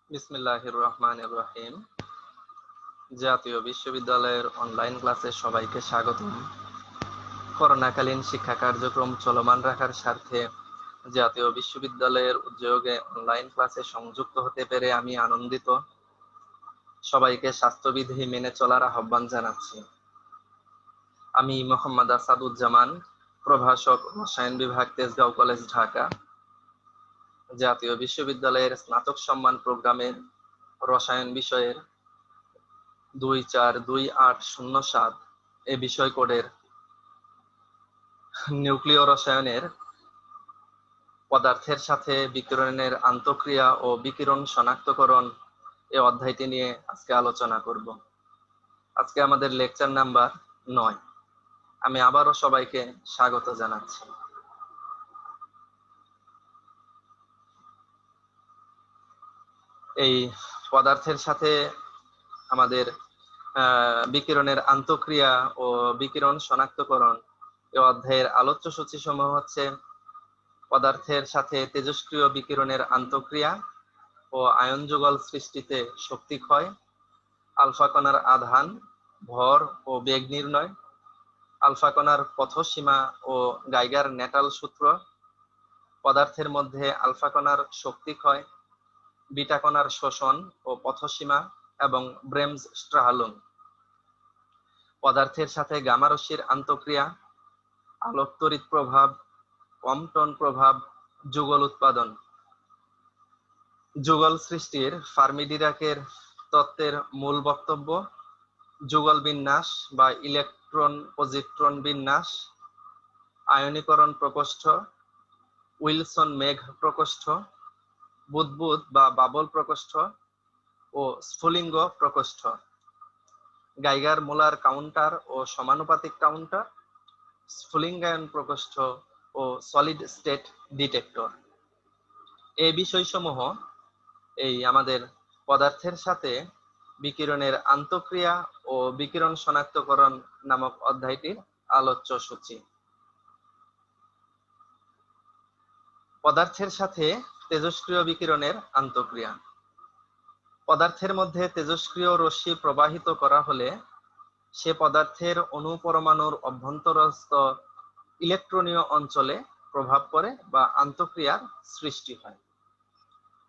বিসমিল্লাহির রহমানির রহিম। জাতীয় বিশ্ববিদ্যালয়ের অনলাইন ক্লাসে সবাইকে স্বাগতম। করোনাকালীন শিক্ষা কার্যক্রম চলমান রাখার স্বার্থে জাতীয় বিশ্ববিদ্যালয়ের উদ্যোগে অনলাইন ক্লাসে সংযুক্ত হতে পেরে আমি আনন্দিত। সবাইকে স্বাস্থ্যবিধি মেনে চলার আহ্বান জানাচ্ছি। আমি মোহাম্মদ আসাদুজ্জামান, প্রভাষক, রসায়ন বিভাগ, তেজগাঁও কলেজ, ঢাকা। জাতীয় বিশ্ববিদ্যালয়ের স্নাতক সম্মান প্রোগ্রামের রসায়ন বিষয়ের 242807 এই বিষয় কোডের নিউক্লিয় রসায়নের পদার্থের সাথে বিকিরণের আন্তঃক্রিয়া ও বিকিরণ শনাক্তকরণ এই অধ্যায়টি নিয়ে আজকে আলোচনা করব। আজকে আমাদের লেকচার নাম্বার 9। আমি আবারও সবাইকে স্বাগত জানাচ্ছি। এই পদার্থের সাথে আমাদের বিকিরণের আন্তঃক্রিয়া ও বিকিরণ শনাক্তকরণ এই অধ্যায়ের আলোচ্য সূচি সমূহ হচ্ছে: পদার্থের সাথে তেজস্ক্রিয় বিকিরণের আন্তঃক্রিয়া ও আয়ন যুগল সৃষ্টিতে শক্তি ক্ষয়, আলফা কণার আধান, ভর ও বেগ নির্ণয়, আলফা কণার পথসীমা ও গাইগার নেটাল সূত্র, পদার্থের মধ্যে আলফা কণার শক্তি ক্ষয়, বিটা কণার শোষণ ও পথসীমা এবং ব্রেমস-স্ট্রাহলুং, পদার্থের সাথে গামা রশ্মির আন্তঃক্রিয়া, আলোক তড়িৎ প্রভাব, কম্পটন প্রভাব, যুগল উৎপাদন, যুগল সৃষ্টির ফার্মি-ডিরাকের তত্ত্বের মূল বক্তব্য, যুগল বিন্যাস বা ইলেকট্রন পজিট্রন বিন্যাস, আয়নীকরণ প্রকোষ্ঠ, উইলসন মেঘ প্রকোষ্ঠ, বুদবুদ বা বাবল প্রকোষ্ঠ ও স্ফুলিঙ্গ প্রকোষ্ঠ, গাইগার মোলার কাউন্টার ও সমানুপাতিক কাউন্টার, স্ফুলিঙ্গায়ন প্রকোষ্ঠ ও সলিড স্টেট ডিটেক্টর। এই বিষয়সমূহ এই আমাদের পদার্থের সাথে বিকিরণের আন্তঃক্রিয়া ও বিকিরণ শনাক্তকরণ নামক অধ্যায়টির আলোচ্য সূচি। পদার্থের সাথে তেজস্ক্রিয় বিকিরণের আন্তঃক্রিয়া। পদার্থের মধ্যে তেজস্ক্রিয় রশ্মি প্রবাহিত করা হলে সে পদার্থের অণু পরমাণুর অভ্যন্তরস্থ ইলেকট্রনীয় অঞ্চলে প্রভাব পড়ে বা আন্তঃক্রিয়ার সৃষ্টি হয়।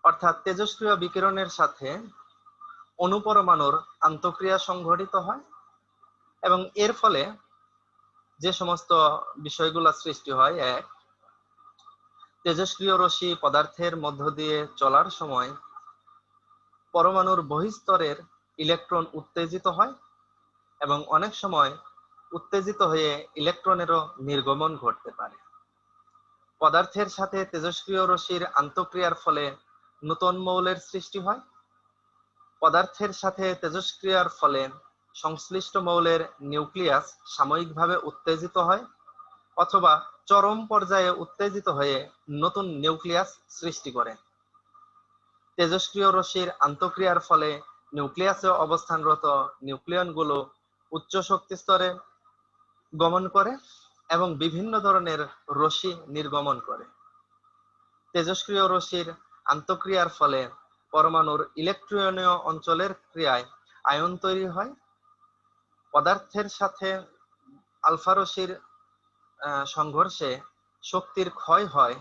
অর্থাৎ তেজস্ক্রিয় বিকিরণের সাথে অণু পরমাণুর আন্তঃক্রিয়া সংঘটিত হয় এবং এর ফলে যে সমস্ত বিষয়গুলো সৃষ্টি হয়: এক, তেজস্ক্রিয় রশ্মি পদার্থের মধ্য দিয়ে চলার সময় পরমাণুর বহিঃস্তরের ইলেকট্রন উত্তেজিত হয় এবং অনেক সময় উত্তেজিত হয়ে ইলেকট্রনেরও নির্গমন ঘটতে পারে। পদার্থের সাথে তেজস্ক্রিয় রশ্মির আন্তঃক্রিয়ার ফলে নতুন মৌলের সৃষ্টি হয়। পদার্থের সাথে তেজস্ক্রিয়ার ফলে সংশ্লিষ্ট মৌলের নিউক্লিয়াস সাময়িকভাবে উত্তেজিত হয় অথবা চরম পর্যায়ে উত্তেজিত হয়ে নতুন নিউক্লিয়াস সৃষ্টি করে। তেজস্ক্রিয় রশ্মির আন্তঃক্রিয়ার ফলে নিউক্লিয়াসে অবস্থানরত নিউক্লিয়নগুলো উচ্চ শক্তি স্তরে গমন করে এবং বিভিন্ন ধরনের রশ্মি নির্গমন করে। তেজস্ক্রিয় রশ্মির আন্তঃক্রিয়ার ফলে পরমাণুর ইলেকট্রনীয় অঞ্চলের ক্রিয়ায় আয়ন তৈরি হয়। পদার্থের সাথে আলফা রশ্মির সংঘর্ষে শক্তির ক্ষয় হয়,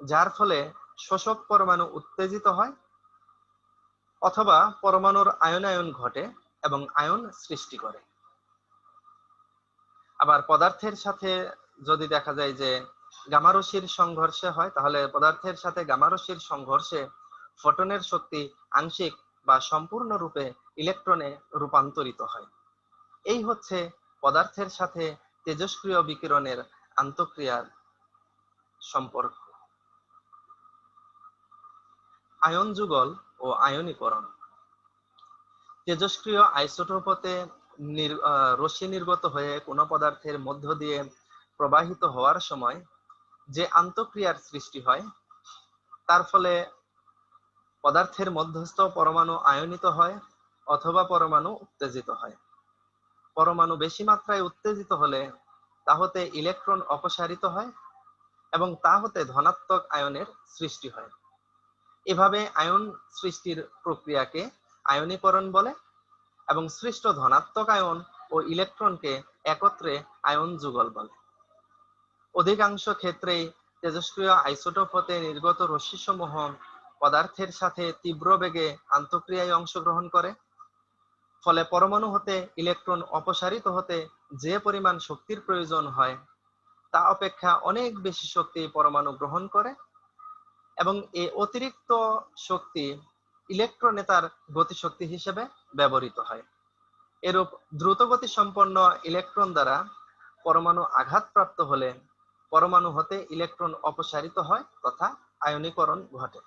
যার ফলে শোষক পরমাণু উত্তেজিত হয় অথবা পরমাণুর আয়নায়ন ঘটে এবং আয়ন সৃষ্টি করে। আবার পদার্থের সাথে যদি দেখা যায় যে গামা রশ্মির সংঘর্ষে হয়, তাহলে পদার্থের সাথে গামা রশ্মির সংঘর্ষে ফোটনের শক্তি আংশিক বা সম্পূর্ণরূপে ইলেকট্রনে রূপান্তরিত হয়। এই হচ্ছে পদার্থের সাথে তেজস্ক্রিয় বিকিরণের আন্তঃক্রিয়ার সম্পর্ক। আয়ন যুগল ও আয়নীকরণ। তেজস্ক্রিয় আইসোটোপ হতে রশ্মি নির্গত হয়ে কোনো পদার্থের মধ্য দিয়ে প্রবাহিত হওয়ার সময় যে আন্তঃক্রিয়ার সৃষ্টি হয়, তার ফলে পদার্থের মধ্যস্থ পরমাণু আয়নিত হয় অথবা পরমাণু উত্তেজিত হয়। পরমাণু বেশি মাত্রায় উত্তেজিত হলে তা হতে ইলেকট্রন অপসারিত হয় এবং তা হতে ধনাত্মক আয়নের সৃষ্টি হয়। এভাবে আয়ন সৃষ্টির প্রক্রিয়াকে আয়নীকরণ বলে এবং সৃষ্ট ধনাত্মক আয়ন ও ইলেকট্রনকে একত্রে আয়ন যুগল বলে। অধিকাংশ ক্ষেত্রেই তেজস্ক্রিয় আইসোটোপ হতে নির্গত রশ্মিসমূহ পদার্থের সাথে তীব্র বেগে আন্তঃক্রিয়ায় অংশগ্রহণ করে, ফলে পরমাণু হতে ইলেকট্রন অপসারিত হতে যে পরিমাণ শক্তির প্রয়োজন হয় তা অপেক্ষা অনেক বেশি শক্তি পরমাণু গ্রহণ করে এবং এই অতিরিক্ত শক্তি ইলেকট্রনে তার গতিশক্তি হিসেবে ব্যবহৃত হয়। এরূপ দ্রুতগতি সম্পন্ন ইলেকট্রন দ্বারা পরমাণু আঘাতপ্রাপ্ত হলে পরমাণু হতে ইলেকট্রন অপসারিত হয় তথা আয়নীকরণ ঘটে।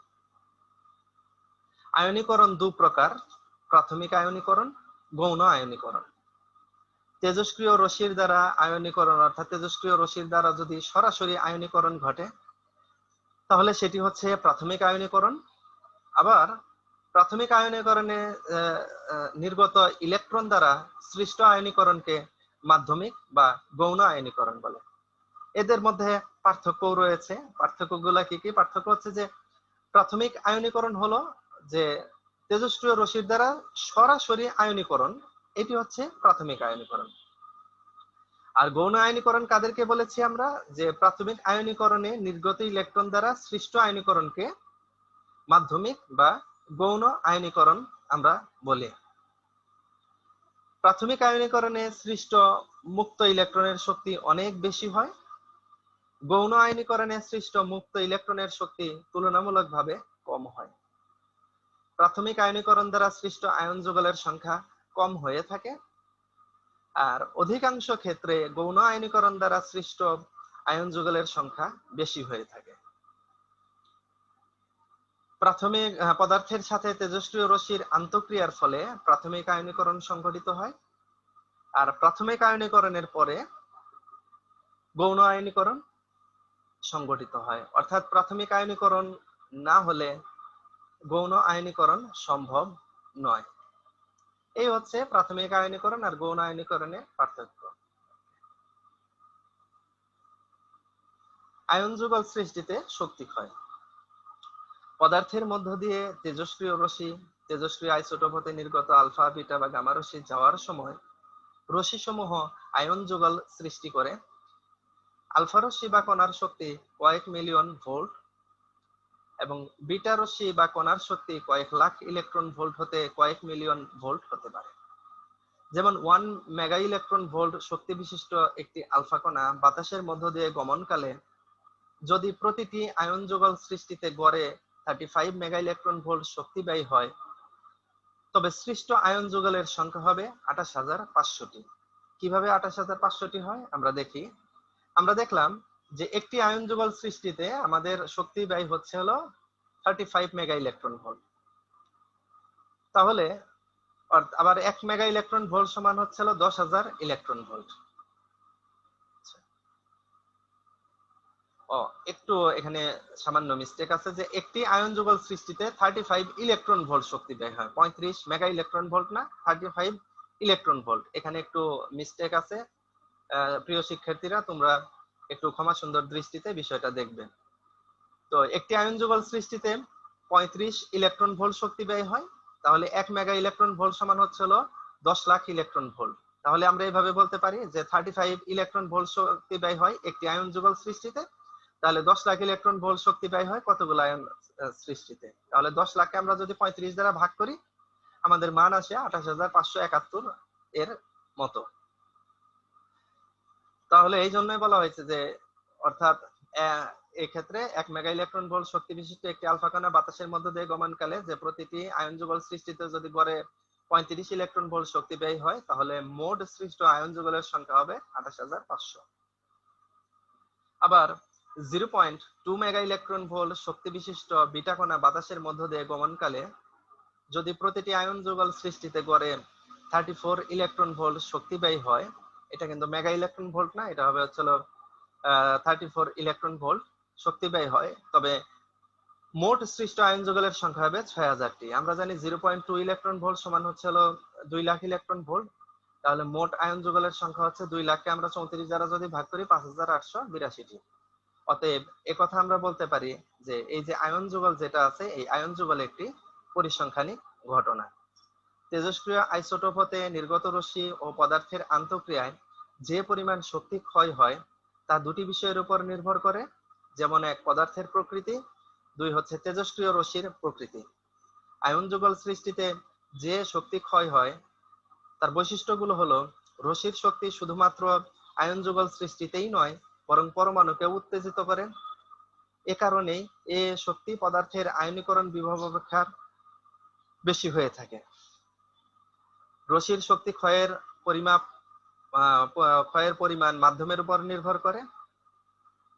আয়নীকরণ দু প্রকার, প্রাথমিক আয়নীকরণ, গৌণ আয়নীকরণ। তেজস্ক্রিয় রশ্মির দ্বারা আয়নীকরণ অর্থাৎ তেজস্ক্রিয় রশ্মির দ্বারা যদি সরাসরি আয়নীকরণ ঘটে তাহলে সেটি হচ্ছে প্রাথমিক আয়নীকরণ। আবার প্রাথমিক আয়নীকরণে নির্গত ইলেকট্রন দ্বারা সৃষ্ট আয়নীকরণকে মাধ্যমিক বা গৌণ আয়নীকরণ বলে। এদের মধ্যে পার্থক্যও রয়েছে। পার্থক্যগুলো কি কি? পার্থক্য হচ্ছে যে প্রাথমিক আয়নীকরণ হলো যে তেজস্ক্রিয় রশ্মির দ্বারা সরাসরি আয়নীকরণ, এটি হচ্ছে প্রাথমিক আয়নীকরণ। আর গৌণ আয়নীকরণ কাদেরকে বলেছি আমরা? যে প্রাথমিক আয়নীকরণে নির্গত ইলেকট্রন দ্বারা সৃষ্ট আয়নীকরণকে মাধ্যমিক বা গৌণ আয়নীকরণ আমরা বলি। প্রাথমিক আয়নীকরণে সৃষ্ট মুক্ত ইলেকট্রনের শক্তি অনেক বেশি হয়। গৌণ আয়নীকরণে সৃষ্ট মুক্ত ইলেকট্রনের শক্তি তুলনামূলকভাবে কম হয়। প্রাথমিক আয়নীকরণ দ্বারা সৃষ্ট আয়ন যুগলের সংখ্যা কম হয়ে থাকে, আর অধিকাংশ ক্ষেত্রে গৌণ আয়নীকরণ দ্বারা সৃষ্ট আয়ন যুগলের সংখ্যা বেশি হয়ে থাকে। প্রাথমিক পদার্থের সাথে তেজস্ক্রিয় রশ্মির আন্তঃক্রিয়ার ফলে প্রাথমিক আয়নীকরণ সংঘটিত হয়, আর প্রাথমিক আয়নীকরণের পরে গৌণ আয়নীকরণ সংঘটিত হয়। অর্থাৎ প্রাথমিক আয়নীকরণ না হলে গৌণ আয়নীকরণ সম্ভব নয়। এই হচ্ছে প্রাথমিক আয়নীকরণ আর গৌণ আয়নীকরণের পার্থক্য। আয়ন যুগল সৃষ্টিতে শক্তি ক্ষয়। পদার্থের মধ্য দিয়ে তেজস্ক্রিয় রশ্মি, তেজস্ক্রিয় আইসোটোপ হতে নির্গত আলফা, বিটা বা গামা রশ্মি যাওয়ার সময় রশ্মিসমূহ আয়ন যুগল সৃষ্টি করে। আলফা রশ্মি বা কণার শক্তি কয়েক মিলিয়ন ভোল্ট এবং বিটা রশ্মি বা কণার শক্তি কয়েক লাখ ইলেকট্রন ভোল্ট হতে কয়েক মিলিয়ন ভোল্ট হতে পারে। যেমন 1 মেগা ইলেকট্রন ভোল্ট শক্তি বিশিষ্ট একটি আলফা কণা বাতাসের মধ্য দিয়ে গমনকালে যদি প্রতিটি আয়ন যুগল সৃষ্টিতে গড়ে 35 মেগা ইলেকট্রন ভোল্ট শক্তি ব্যয় হয়, তবে সৃষ্ট আয়ন যুগলের সংখ্যা হবে 28,500টি। কিভাবে 28,500টি হয় আমরা দেখি। আমরা দেখলাম যে একটি আয়ন যুগল সৃষ্টিতে আমাদের শক্তি ব্যয় হচ্ছে হলো 35 মেগা ইলেকট্রন ভোল্ট। তাহলে আবার 1 মেগা ইলেকট্রন ভোল্ট সমান হচ্ছে হলো 10,000 ইলেকট্রন ভোল্ট। একটু এখানে সামান্য মিস্টেক আছে যে একটি আয়ন যুগল সৃষ্টিতে 35 ইলেকট্রন ভোল্ট শক্তি ব্যয় হয়, 35 মেগা ইলেকট্রন ভোল্ট না, 35 ইলেকট্রন ভোল্ট। এখানে একটু মিস্টেক আছে। প্রিয় শিক্ষার্থীরা, তোমরা একটু ক্ষমা সুন্দর দৃষ্টিতে বিষয়টা দেখবে। তো একটি আয়ন যুগল সৃষ্টিতে 35 ইলেকট্রন ভোল্ট শক্তি ব্যয় হয়, তাহলে 1 মেগা ইলেকট্রন ভোল্ট সমান হচ্ছে হলো 10 লাখ ইলেকট্রন ভোল্ট। তাহলে আমরা এইভাবে বলতে পারি যে 35 ইলেকট্রন ভোল্ট শক্তি ব্যয় হয় একটি আয়ন যুগল সৃষ্টিতে, তাহলে 10 লাখ ইলেকট্রন ভোল্ট শক্তি ব্যয় হয় কতগুলো আয়ন সৃষ্টিতে। তাহলে 10 লাখকে আমরা যদি 35 দ্বারা ভাগ করি আমাদের মান আসে 28,571 এর মতো। তাহলে এই জন্যই বলা হয়েছে যে অর্থাৎ এই ক্ষেত্রে 1 মেগা ইলেকট্রন ভোল্ট শক্তি বিশিষ্ট একটি আলফা কণা বাতাসের মধ্য দিয়ে গমনকালে যে প্রতিটি আয়ন যুগল সৃষ্টিতে যদি গড়ে 35 ইলেকট্রন ভোল্ট শক্তি ব্যয় হয়, তাহলে মোট সৃষ্ট আয়ন যুগলের সংখ্যা হবে 28,500। আবার 0.2 মেগা ইলেকট্রন ভোল্ট শক্তি বিশিষ্ট বিটা কণা বাতাসের মধ্য দিয়ে গমনকালে যদি প্রতিটি আয়ন যুগল সৃষ্টিতে গড়ে 34 ইলেকট্রন ভোল্ট শক্তি ব্যয় হয়, এটা কিন্তু মেগা ইলেকট্রন ভোল্ট না, এটা হবে হচ্ছে 34 ইলেকট্রন ভোল্ট শক্তি ব্যয় হয়, তবে মোট সৃষ্ট আয়ন যুগলের সংখ্যা হবে 6000টি। আমরা জানি 0.2 ইলেকট্রন ভোল্ট সমান হচ্ছে 2 লাখ ইলেকট্রন ভোল্ট, তাহলে মোট আয়ন যুগলের সংখ্যা হচ্ছে 2 লাখকে আমরা 34 দ্বারা যদি ভাগ করি 5,882টি। অতএব একথা আমরা বলতে পারি যে এই যে আয়ন যুগল যেটা আছে, এই আয়ন যুগল একটি পরিসংখ্যানিক ঘটনা। তেজস্ক্রিয় আইসোটোপ হতে নির্গত রশ্মি ও পদার্থের আন্তঃক্রিয়ায় যে পরিমাণ শক্তি ক্ষয় হয় তা দুটি বিষয়ের উপর নির্ভর করে, যেমন এক পদার্থের প্রকৃতি, দুই হচ্ছে তেজস্ক্রিয় রশ্মির প্রকৃতি। আয়ন যুগল সৃষ্টিতে যে শক্তি ক্ষয় হয় তার বৈশিষ্ট্যগুলো হলো, রশ্মির শক্তি শুধুমাত্র আয়ন যুগল সৃষ্টিতেই নয় বরং পরমাণুকে উত্তেজিত করে। এ কারণেই এ শক্তি পদার্থের আয়নীকরণ বিভব অপেক্ষা বেশি হয়ে থাকে। রশ্মির শক্তি ক্ষয়ের পরিমাপ ক্ষয়ের পরিমাণ মাধ্যমের উপর নির্ভর করে।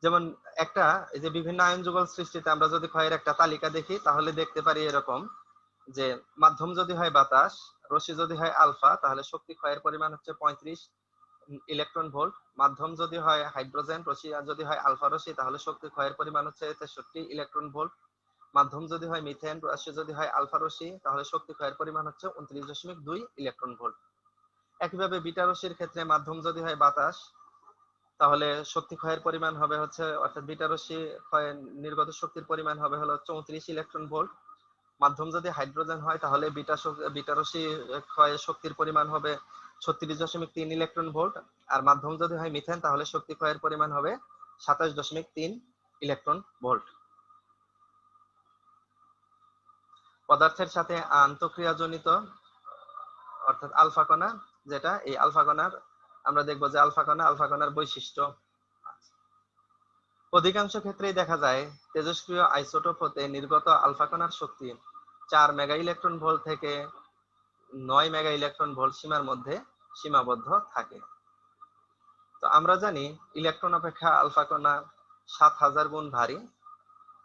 যেমন একটা এই যে বিভিন্ন আয়ন যুগল সৃষ্টিতে আমরা যদি ক্ষয়ের একটা তালিকা দেখি তাহলে দেখতে পারি এরকম যে মাধ্যম যদি হয় বাতাস, রশ্মি যদি হয় আলফা, তাহলে শক্তি ক্ষয়ের পরিমাণ হচ্ছে 35 ইলেকট্রন ভোল্ট। মাধ্যম যদি হয় হাইড্রোজেন, রশ্মি যদি হয় আলফা রশ্মি, তাহলে শক্তি ক্ষয়ের পরিমাণ হচ্ছে 63 ইলেকট্রন ভোল্ট। মাধ্যম যদি হয় মিথেন, রশ্মি যদি হয় আলফা রশ্মি, তাহলে শক্তি ক্ষয়ের পরিমাণ হচ্ছে 29.2 ইলেকট্রন ভোল্ট। একইভাবে বিটা রশ্মির ক্ষেত্রে মাধ্যম যদি হয় বাতাস, তাহলে শক্তি ক্ষয়ের পরিমাণ হবে হচ্ছে, অর্থাৎ বিটা রশ্মি ক্ষয়ের নির্গত শক্তির পরিমাণ হবে হলো 34 ইলেকট্রন ভোল্ট। মাধ্যম যদি হাইড্রোজেন হয় তাহলে বিটা রশ্মি ক্ষয়ের শক্তির পরিমাণ হবে 36.3 ইলেকট্রন ভোল্ট। আর মাধ্যম যদি হয় মিথেন তাহলে শক্তি ক্ষয়ের পরিমাণ হবে 27.3 ইলেকট্রন ভোল্ট। পদার্থের সাথে আন্তঃক্রিয়াজনিত অর্থাৎ আলফা কণা, যেটা এই আলফা কণার আমরা দেখব যে আলফা কণার বৈশিষ্ট্য। অধিকাংশ ক্ষেত্রেই দেখা যায় তেজস্ক্রিয় আইসোটোপ হতে নির্গত আলফা কণার শক্তি 4 মেগা ইলেকট্রন ভোল্ট থেকে 9 মেগা ইলেকট্রন ভোল্ট সীমার মধ্যে সীমাবদ্ধ থাকে। তো আমরা জানি ইলেকট্রন অপেক্ষা আলফা কণা 7000 গুণ ভারী।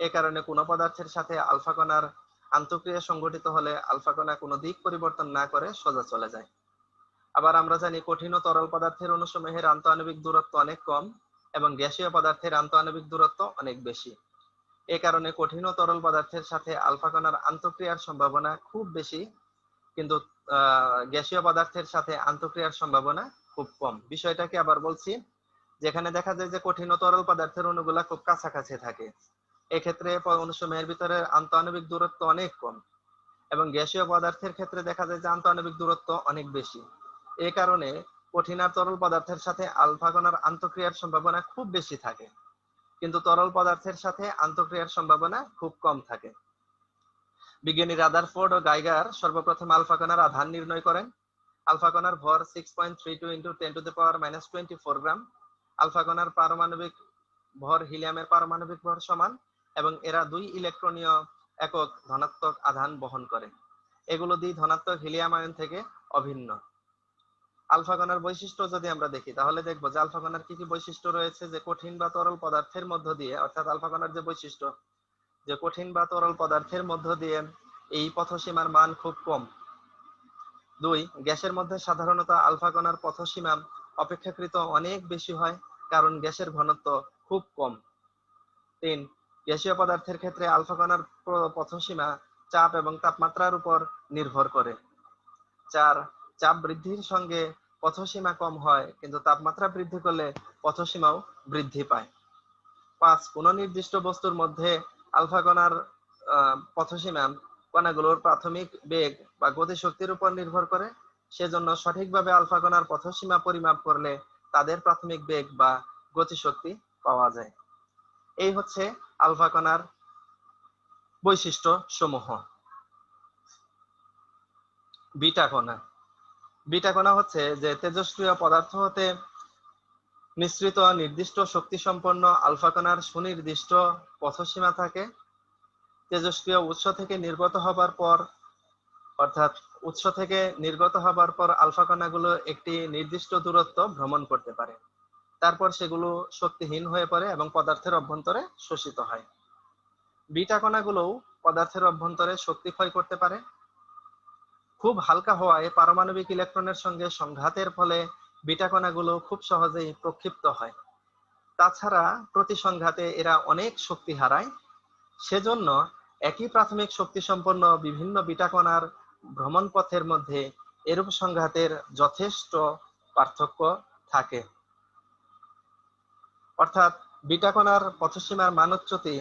এ কারণে কোনো পদার্থের সাথে আলফা কণার আন্তঃক্রিয়া সংঘটিত হলে আলফা কণা কোনো দিক পরিবর্তন না করে সোজা চলে যায়। আবার আমরা জানি কঠিন ও তরল পদার্থের অণুসমূহের আন্তঃআণবিক দূরত্ব অনেক কম এবং গ্যাসীয় পদার্থের আন্তঃআণবিক দূরত্ব অনেক বেশি। এ কারণে কঠিন ও তরল পদার্থের সাথে আলফা কণার আন্তঃক্রিয়ার সম্ভাবনা খুব বেশি, কিন্তু গ্যাসীয় পদার্থের সাথে আন্তঃক্রিয়ার সম্ভাবনা খুব কম। বিষয়টাকে আবার বলছি, যেখানে দেখা যায় যে কঠিন ও তরল পদার্থের অণুগুলা খুব কাছাকাছি থাকে, এক্ষেত্রে অণুসমূহের ভিতরে আন্তঃআণবিক দূরত্ব অনেক কম, এবং গ্যাসীয় পদার্থের ক্ষেত্রে দেখা যায় যে আন্তঃআণবিক দূরত্ব অনেক বেশি। এই কারণে কঠিন আর তরল পদার্থের সাথে আলফা কণার আন্তঃক্রিয়ার সম্ভাবনা খুব বেশি থাকে, কিন্তু তরল পদার্থের সাথে আন্তঃক্রিয়ার সম্ভাবনা খুব কম থাকে। বিজ্ঞানী রাদারফোর্ড ও গাইগার সর্বপ্রথম আলফা কণার আধান নির্ণয় করেন। আলফা কণার ভর 6.32 × 10⁻⁻24 গ্রাম। আলফা কণার পারমাণবিক ভর হিলিয়ামের পারমাণবিক ভর সমান এবং এরা 2 ইলেকট্রনীয় একক ধনাত্মক আধান বহন করে। এগুলো ধনাত্মক হিলিয়াম আয়ন থেকে অভিন্ন। আলফা কণার বৈশিষ্ট্য যদি আমরা দেখি তাহলে দেখবো যে আলফা কণার কি কি বৈশিষ্ট্য রয়েছে, যে কঠিন বা তরল পদার্থের মধ্য দিয়ে, অর্থাৎ আলফা কণার যে বৈশিষ্ট্য যে কঠিন বা তরল পদার্থের মধ্য দিয়ে এই পথসীমার মান খুব কম। 2, গ্যাসের মধ্যে সাধারণত আলফা কণার পথসীমা অপেক্ষাকৃত অনেক বেশি হয়, কারণ গ্যাসের ঘনত্ব খুব কম। 3, গ্যাসীয় পদার্থের ক্ষেত্রে আলফা কণার পথসীমা চাপ এবং তাপমাত্রার উপর নির্ভর করে। 4, চাপ বৃদ্ধির সঙ্গে পথসীমা কম হয়, কিন্তু তাপমাত্রা বৃদ্ধি করলে পথসীমাও বৃদ্ধি পায়। 5, কোন নির্দিষ্ট বস্তুর মধ্যে আলফা কণার পথসীমা কণাগুলোর প্রাথমিক বেগ বা গতিশক্তির উপর নির্ভর করে, সেজন্য সঠিকভাবে আলফা কণার পথসীমা পরিমাপ করলে তাদের প্রাথমিক বেগ বা গতিশক্তি পাওয়া যায়। এই হচ্ছে আলফা কণার বৈশিষ্ট্য সমূহ। বিটা কণা। বিটা কণা হচ্ছে যে তেজস্ক্রিয় পদার্থ হতে মিশ্রিত নির্দিষ্ট শক্তি সম্পন্ন আলফা কণার সুনির্দিষ্ট পথসীমা থাকে। তেজস্ক্রিয় উৎস থেকে নির্গত হবার পর, অর্থাৎ উৎস থেকে নির্গত হবার পর আলফা কণাগুলো একটি নির্দিষ্ট দূরত্ব ভ্রমণ করতে পারে, তারপর সেগুলো শক্তিহীন হয়ে পড়ে এবং পদার্থের অভ্যন্তরে শোষিত হয়। বিটা কণাগুলোও পদার্থের অভ্যন্তরে শক্তি ক্ষয় করতে পারে। খুব হালকা হওয়ায় পারমাণবিক ইলেকট্রনের সঙ্গে সংঘাতের ফলে বিটা কণাগুলো খুব সহজেই প্রক্ষিপ্ত হয়। তাছাড়া প্রতি সংঘাতে এরা অনেক শক্তি হারায়। সেজন্য একই প্রাথমিক শক্তি সম্পন্ন বিভিন্ন বিটা কণার ভ্রমণ পথের মধ্যে এরূপ সংঘাতের যথেষ্ট পার্থক্য থাকে। অর্থাৎ বিটা কণার পথসীমার মানচ্যুতি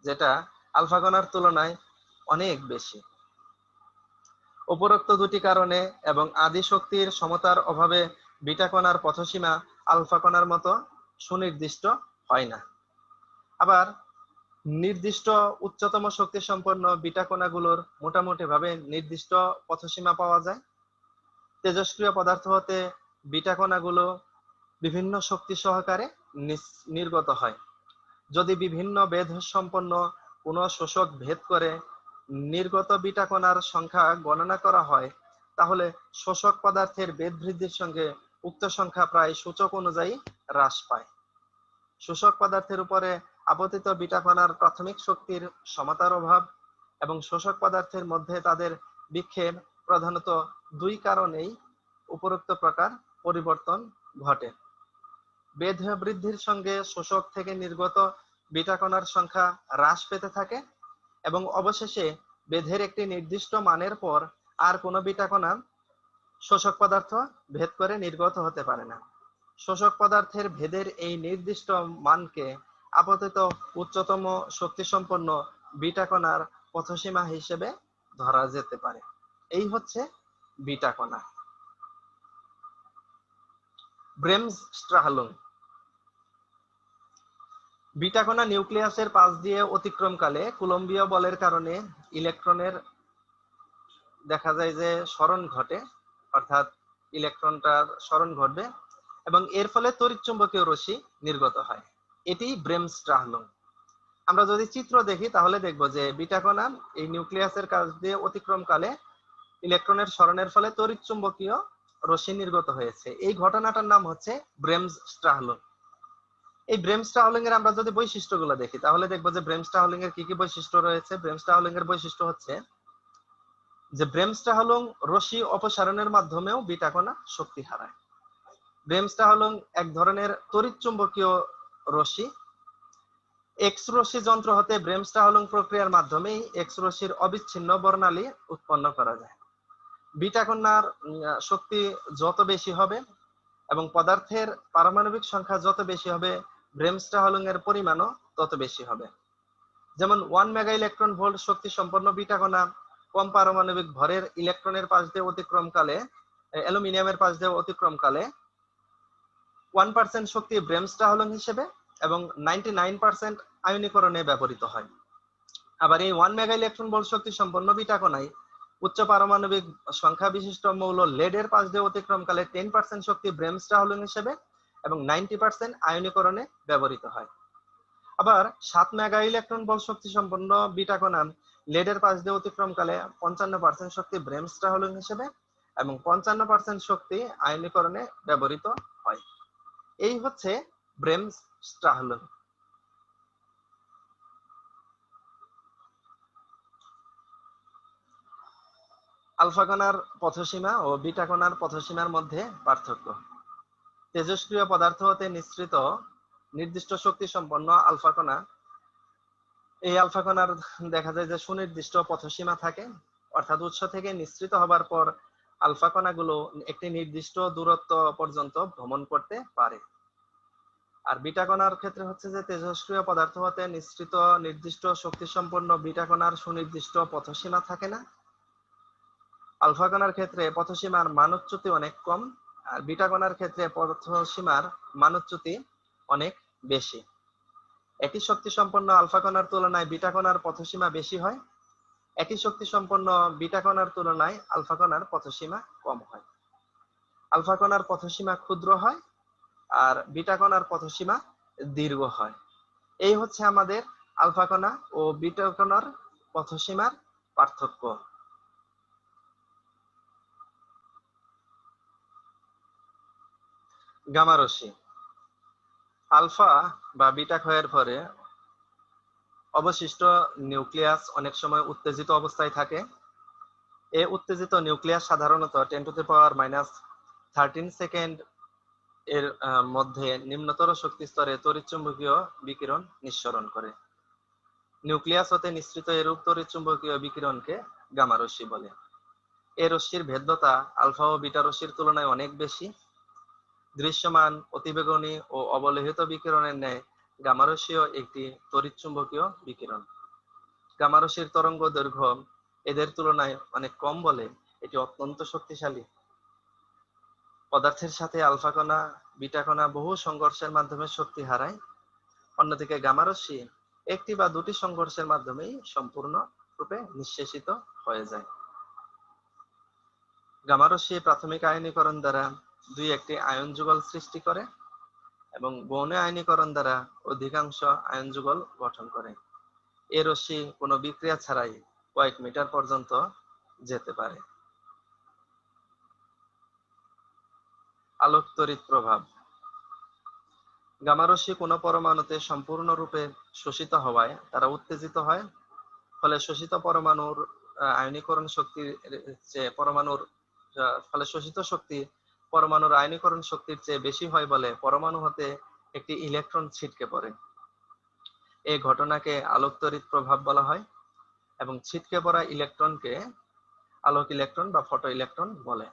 যেটা আলফা কণার তুলনায় অনেক বেশি। উপরোক্ত দুটি কারণে এবং আদি শক্তির সমতার অভাবে বিটা কণার পথসীমা আলফা কণার মতো সুনির্দিষ্ট হয় না। আবার নির্দিষ্ট উচ্চতম শক্তি সম্পন্ন বিটা কণাগুলোর মোটামুটি ভাবে নির্দিষ্ট পথসীমা পাওয়া যায়। তেজস্ক্রিয় পদার্থ হতে বিটা কণাগুলো বিভিন্ন শক্তি সহকারে নির্গত হয়। যদি বিভিন্ন বেধ সম্পন্ন কোনো শোষক ভেদ করে নির্গত বিটা কণার সংখ্যা গণনা করা হয়, তাহলে শোষক পদার্থের বেধ বৃদ্ধির সঙ্গে উক্ত সংখ্যা প্রায় সূচক অনুযায়ী হ্রাস পায়। শোষক পদার্থের উপরে আপতিত বিটা কণার প্রাথমিক শক্তির সমতার অভাব এবং শোষক পদার্থের মধ্যে তাদের বিক্ষেপ প্রধানত দুই কারণেই উপরোক্ত প্রকার পরিবর্তন ঘটে। বেধ বৃদ্ধির সঙ্গে শোষক থেকে নির্গত বিটা কণার সংখ্যা হ্রাস পেতে থাকে এবং অবশেষে বেধের একটি নির্দিষ্ট মানের পর আর কোনো বিটা কণা শোষক পদার্থ ভেদ করে নির্গত হতে পারে না। শোষক পদার্থের ভেদের এই নির্দিষ্ট মানকে আপতিত উচ্চতম শক্তিসম্পন্ন বিটা কণার পথসীমা হিসেবে ধরা যেতে পারে। এই হচ্ছে বিটা কণা। ব্রেমস-স্ট্রাহলুং। বিটা কণা নিউক্লিয়াসের পাশ দিয়ে অতিক্রমকালে কুলম্বীয় বলের কারণে ইলেকট্রনের দেখা যায় যে সরণ ঘটে, অর্থাৎ ইলেকট্রনটার সরণ ঘটবে এবং এর ফলে তড়িৎচুম্বকীয় রশ্মি নির্গত হয়। এটি ব্রেমস-স্ট্রাহলুং। আমরা যদি চিত্র দেখি তাহলে দেখব যে বিটা কণা এই নিউক্লিয়াসের কাছ দিয়ে অতিক্রমকালে ইলেকট্রনের সরণের ফলে তড়িৎচুম্বকীয় রশ্মি নির্গত হয়েছে। এই ঘটনাটার নাম হচ্ছে ব্রেমস-স্ট্রাহলুং। এই ব্রেমস-স্ট্রাহলুং এর আমরা যদি বৈশিষ্ট্যগুলো দেখি তাহলে দেখবো যে ব্রেমস-স্ট্রাহলুং এর কি কি বৈশিষ্ট্য রয়েছে। ব্রেমস-স্ট্রাহলুং এর বৈশিষ্ট্য হচ্ছে যে ব্রেমস-স্ট্রাহলুং রশ্মি অপসারণের মাধ্যমেও বিটা কণা শক্তি হারায়। ব্রেমস-স্ট্রাহলুং এক ধরনের তড়িৎচুম্বকীয় রশ্মি। এক্স রশ্মি যন্ত্র হতে ব্রেমস-স্ট্রাহলুং প্রক্রিয়ার মাধ্যমেই এক্স রশ্মির অবিচ্ছিন্ন বর্ণালী উৎপন্ন করা যায়। বিটা কণার শক্তি যত বেশি হবে এবং পদার্থের পারমাণবিক সংখ্যা যত বেশি হবে, ব্রেমস-স্ট্রাহলুং এর পরিমাণও তত বেশি হবে। যেমন 1 মেগা ইলেকট্রন ভোল্ট শক্তি সম্পন্ন বিটা কণা কম পারমাণবিক ভরের ইলেকট্রনের পাশ দিয়ে অতিক্রমকালে, অ্যালুমিনিয়ামের পাশ দিয়ে অতিক্রমকালে 1% শক্তি ব্রেমস-স্ট্রাহলুং হিসেবে এবং 99% আয়নীকরণে ব্যবহৃত হয়। আবার এই 1 মেগা ইলেকট্রন ভোল্ট শক্তি সম্পন্ন বিটা কণায় উচ্চ পারমাণবিক সংখ্যা বিশিষ্ট মৌল লেডের পাশ দিয়ে অতিক্রমকালে 10% শক্তি ব্রেমস-স্ট্রাহলুং হিসেবে এবং 90% আয়নীকরণে ব্যবহৃত হয়। আবার 7 মেগা ইলেকট্রন ভোল্ট শক্তি সম্পন্ন বিটা কণা লেডের পাশ দিয়ে অতিক্রমকালে 55% শক্তি ব্রেমস-স্ট্রাহলুং হিসেবে এবং 55% শক্তি আয়নীকরণে ব্যবহৃত হয়। এই হচ্ছে ব্রেমস-স্ট্রাহলুং। আলফা কণার পথসীমা ও বিটা কণার পথসীমার মধ্যে পার্থক্য। তেজস্ক্রিয় পদার্থ হতে নিঃসৃত নির্দিষ্ট শক্তি সম্পন্ন আলফা কণা, এই আলফা কণার দেখা যায় যে সুনির্দিষ্ট পথসীমা থাকে, অর্থাৎ উৎস থেকে নিঃসৃত হবার পর আলফা কণাগুলো একটি নির্দিষ্ট দূরত্ব পর্যন্ত ভ্রমণ করতে পারে। আর বিটা কণার ক্ষেত্রে হচ্ছে যে তেজস্ক্রিয় পদার্থ হতে নিঃসৃত নির্দিষ্ট শক্তি সম্পন্ন বিটা কণার সুনির্দিষ্ট পথসীমা থাকে না। আলফা কণার ক্ষেত্রে পথসীমার মানচ্যুতি অনেক কম, আর বিটা কণার ক্ষেত্রে পথসীমার মানচ্যুতি অনেক বেশি। একই শক্তি সম্পন্ন আলফা কণার তুলনায় বিটা কণার পথসীমা বেশি হয়, একই শক্তি সম্পন্ন বিটা কণার তুলনায় আলফা কণার পথসীমা কম হয়। আলফা কণার পথসীমা ক্ষুদ্র হয় আর বিটা কণার পথসীমা দীর্ঘ হয়। এই হচ্ছে আমাদের আলফা কণা ও বিটা কণার পথসীমার পার্থক্য। গামা রশ্মি। আলফা বা বিটা ক্ষয়ের পরে অবশিষ্ট নিউক্লিয়াস অনেক সময় উত্তেজিত অবস্থায় থাকে। এই উত্তেজিত নিউক্লিয়াস সাধারণত 10⁻⁻13 সেকেন্ড এর মধ্যে নিম্নতর শক্তি স্তরে তড়িৎচুম্বকীয় বিকিরণ নিঃসরণ করে। নিউক্লিয়াস হতে নিঃসৃত এরূপ তড়িৎচুম্বকীয় বিকিরণকে গামা রশ্মি বলে। এই রশ্মির ভেদ্যতা আলফা ও বিটা রশ্মির তুলনায় অনেক বেশি। দৃশ্যমান, অতিবেগুনি ও অবলোহিত বিকিরণের ন্যায় গামারশ্মিও একটি তড়িৎচুম্বকীয় বিকিরণ। গামারশ্মির তরঙ্গ দৈর্ঘ্য এদের তুলনায় অনেক কম বলে এটি অত্যন্ত শক্তিশালী। পদার্থের সাথে আলফা কণা, বিটা কণা বহু সংঘর্ষের মাধ্যমে শক্তি হারায়। অন্যদিকে গামারশ্মি একটি বা দুটি সংঘর্ষের মাধ্যমেই সম্পূর্ণ রূপে নিঃশেষিত হয়ে যায়। গামারশ্মি প্রাথমিক আয়নীকরণ দ্বারা দুই একটি আয়ন যুগল সৃষ্টি করে এবং গৌণ আয়নীকরণ দ্বারা অধিকাংশ আয়ন যুগল গঠন করে। এ রশ্মি কোনো বিক্রিয়া ছাড়াই কয়েক মিটার পর্যন্ত যেতে পারে। আলোক তড়িৎ প্রভাব। গামারশ্মি কোনো পরমাণুতে সম্পূর্ণরূপে শোষিত হওয়ায় তারা উত্তেজিত হয়। ফলে শোষিত পরমাণুর আয়নীকরণ শক্তির চেয়ে ফলে শোষিত শক্তি পরমাণুর আয়নীকরণ শক্তির চেয়ে বেশি হয় বলে পরমাণু হতে একটি ইলেকট্রন ছিটকে পড়ে। এই ঘটনাকে আলোক তড়িৎ প্রভাব বলা হয় এবং ছিটকে পড়া ইলেকট্রনকে আলোক ইলেকট্রন বা ফটো ইলেকট্রন বলে।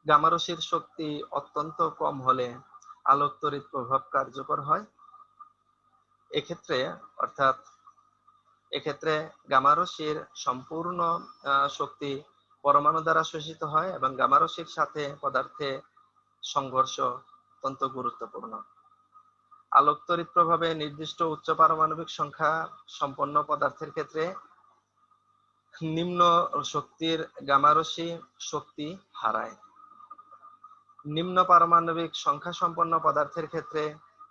গামারশ্মির শক্তি অত্যন্ত কম হলে আলোক তড়িৎ প্রভাব কার্যকর হয়। এক্ষেত্রে গামারশ্মির সম্পূর্ণ শক্তি পরমাণু দ্বারা শোষিত হয় এবং গামারশ্মির সাথে পদার্থে সংঘর্ষ অত্যন্ত গুরুত্বপূর্ণ। আলোক তড়িৎ প্রভাবে নির্দিষ্ট উচ্চ পারমাণবিক সংখ্যা সম্পন্ন পদার্থের ক্ষেত্রে নিম্ন শক্তির গামারশ্মি শক্তি হারায়। নিম্ন পারমাণবিক সংখ্যা সম্পন্ন পদার্থের ক্ষেত্রে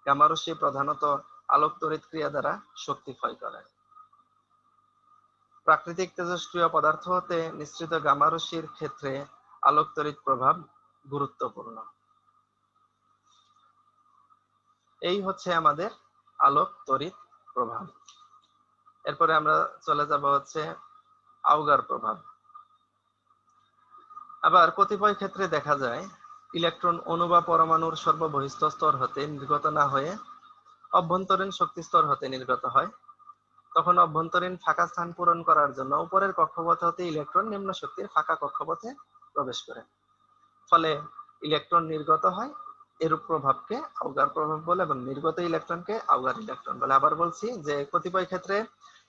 গামারশ্মি প্রধানত আলোক তড়িৎ ক্রিয়া দ্বারা শক্তি ক্ষয় করে। প্রাকৃতিক তেজস্ক্রিয় পদার্থ হতে নিঃসৃত গামারশ্মির ক্ষেত্রে আলোক তড়িৎ প্রভাব গুরুত্বপূর্ণ। এই হচ্ছে আমাদের আলোক তড়িৎ প্রভাব। এরপরে আমরা চলে যাব হচ্ছে আউগার প্রভাব। আবার কতিপয় ক্ষেত্রে দেখা যায় ইলেকট্রন অণু বা পরমাণুর সর্ববহিস্থ স্তর হতে নির্গত না হয়ে অভ্যন্তরীণ শক্তি স্তর হতে নির্গত হয়। তখন অভ্যন্তরীণ ফাঁকা স্থান পূরণ করার জন্য উপরের কক্ষপথ হতে ইলেকট্রন নিম্ন শক্তির ফাঁকা কক্ষপথে প্রবেশ করে, ফলে ইলেকট্রন নির্গত হয়। এরূপ প্রভাবকে আউগার প্রভাব বলে এবং নির্গত ইলেকট্রনকে আউগার ইলেকট্রন বলে। আবার বলছি যে কতিপয় ক্ষেত্রে